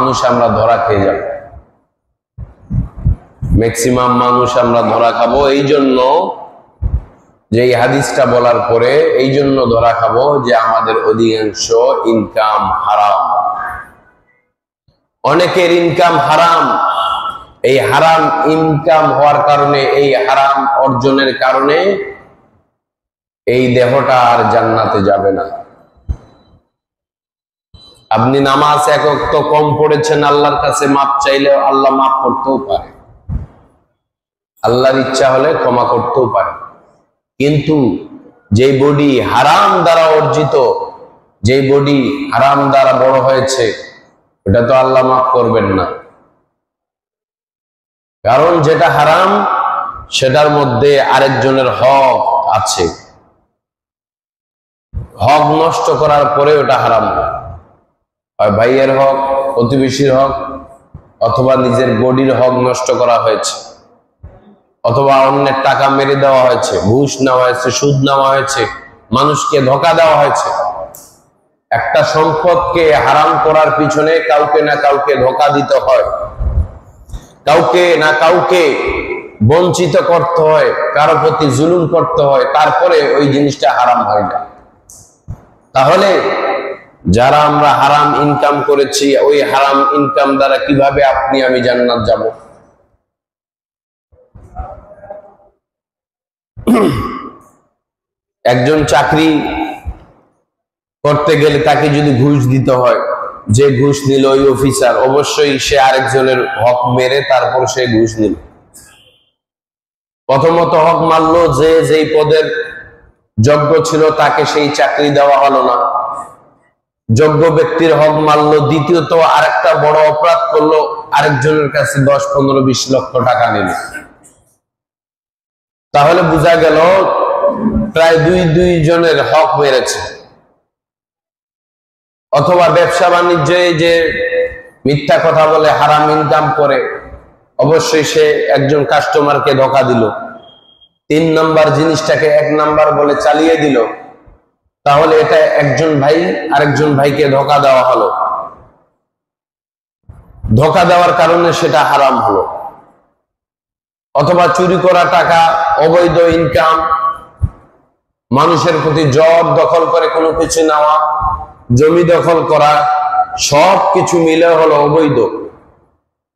মানুষ আমরা ধরা খেয়ে যাব, ম্যাক্সিমাম মানুষ আমরা ধরা খাবো। এই জন্য যে এই হাদিসটা বলার পরে এই জন্য ধরা খাবো যে আমাদের অধিকাংশ ইনকাম হারাম, অনেকের ইনকাম হারাম। এই হারাম ইনকাম হওয়ার কারণে, এই হারাম অর্জনের কারণে এই দেহটা আর জান্নাতে যাবে না। আপনি নামাজ এক ওয়াক্ত কম পড়েছেন, আল্লাহর কাছে মাপ চাইলে আল্লাহ মাপ করতেও পারে, আল্লাহর ইচ্ছা হলে ক্ষমা করতেও পারে। কিন্তু যে বডি হারাম দ্বারা অর্জিত, যে বডি হারাম দ্বারা বড় হয়েছে, ওটা তো আল্লাহ মাফ করবেন না। কারণ যেটা হারাম সেটার মধ্যে আরেকজনের হক আছে, হক নষ্ট করার পরে ওটা হারাম না। হয় ভাইয়ের হক, প্রতিবেশীর হক, অথবা নিজের বডির হক নষ্ট করা হয়েছে, অথবা অন্যের টাকা মেরে দেওয়া হয়েছে, ঘুষ নেওয়া হয়েছে, সুদ নেওয়া হয়েছে, মানুষকে ধোঁকা দেওয়া হয়েছে। একটা সম্পদকে হারাম করার পিছনে কাউকে না কাউকে ধোঁকা দিতে হয়, কাউকে না কাউকে বঞ্চিত করতে হয়, কারো প্রতি জুলুম করতে হয়, তারপরে ওই জিনিসটা হারাম হয়ে যায়। তাহলে যারা আমরা হারাম ইনকাম করেছি, ওই হারাম ইনকাম দ্বারা কিভাবে আপনি আমি জান্নাত যাব? একজন চাকরি করতে গেলে তাকে যদি ঘুষ দিতে হয়, যে ঘুষ নিল ওই অফিসার, অবশ্যই সে আরেকজনের হক মেরে তারপর সে ঘুষ নিল। প্রথমত হক মারলো যে যেই পদের যোগ্য ছিল তাকে সেই চাকরি দেওয়া হলো না, যোগ্য ব্যক্তির হক মারলো। দ্বিতীয়ত আরেকটা বড় অপরাধ করলো, আরেকজনের কাছে 10, 15, 20 লক্ষ টাকা নিল। তাহলে বোঝা গেল প্রায় দুই জনের হক মেরেছে। অথবা ব্যবসা বাণিজ্যে যে মিথ্যা কথা বলে হারাম ইনকাম করে, অবশ্যই সে একজন কাস্টমারকে ধোঁকা দিল। 3 নাম্বার জিনিসটাকে 1 নাম্বার বলে চালিয়ে দিল, তাহলে এটা একজন ভাই আরেকজন ভাইকে ধোঁকা দেওয়া হলো। ধোঁকা দেওয়ার কারণে সেটা হারাম হলো। অথবা চুরি করা টাকা, অবৈধ ইনকাম, মানুষের প্রতি জব দখল করে কোনো কিছু নেওয়া, জমি দখল করা, সব কিছু মিলে হলো অবৈধ।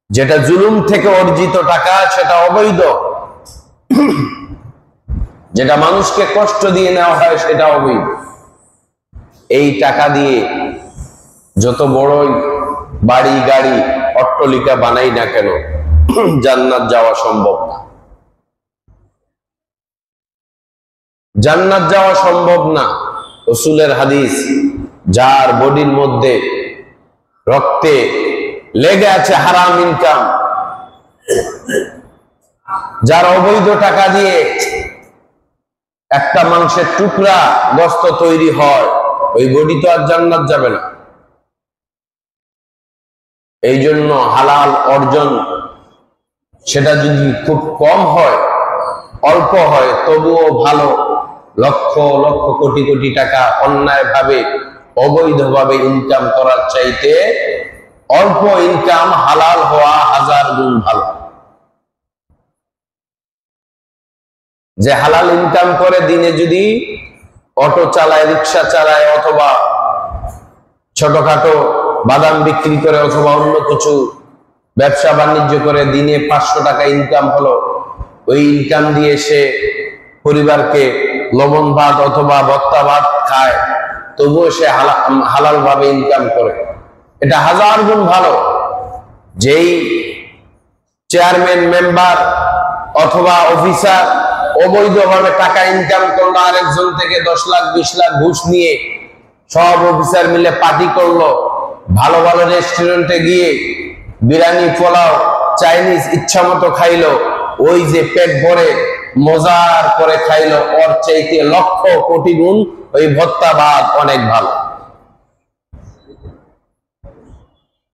যেটা জুলুম থেকে অর্জিত টাকা সেটা অবৈধ, যেটা মানুষকে কষ্ট দিয়ে নেওয়া হয় সেটা অবৈধ। এই টাকা দিয়ে যত বড়ই বাড়ি গাড়ি অট্টালিকা বানাই না কেন, জান্নাত যাওয়া সম্ভব না। জান্নাত যাওয়া সম্ভব না। রাসূলের হাদিস, যার বডির মধ্যে রক্তে লেগে আছে হারাম ইনকাম, যার অবৈধ টাকা দিয়ে একটা মাংসের টুকরা গোশত তৈরি হয়, ওই বডি তো আর জান্নাত যাবে না। এই জন্য হালাল অর্জন সেটা যদি খুব কম হয়, অল্প হয়, তবুও ভালো। লক্ষ লক্ষ কোটি কোটি টাকা অন্যায়ভাবে অবৈধভাবে ইনকাম করার চাইতে অল্প ইনকাম হালাল হওয়া 1000 গুণ ভালো। যে হালাল ইনকাম করে দিনে যদি অটো চালায়, রিক্সা চালায়, অথবা ছোটখাটো বাদাম বিক্রি করে, অথবা অন্য কিছু ব্যবসা বাণিজ্য করে, দিনে 500 টাকা ইনকাম হলো, ওই ইনকাম দিয়ে সে পরিবারকে লবণ ভাত অথবা ভর্তা ভাত খায়, তবুও সে হালাল ভাবে ইনকাম করে। এটা 1000 গুণ ভালো। যেই চেয়ারম্যান, মেম্বার অথবা অফিসার অবৈধভাবে টাকা ইনকাম করলো, আরেকজন থেকে 10 লাখ 20 লাখ ঘুষ নিয়ে সব অফিসার মিলে পার্টি করলো, ভালো ভালো রেস্টুরেন্টে গিয়ে বিরিয়ানি, পোলাও, চাইনিজ ইচ্ছা মতো খাইলো, ওই যে পেট ভরে মজার করে খাইলো, ওর চাইতে লক্ষ কোটি গুণ ওই ভর্তা ভাত অনেক ভালো।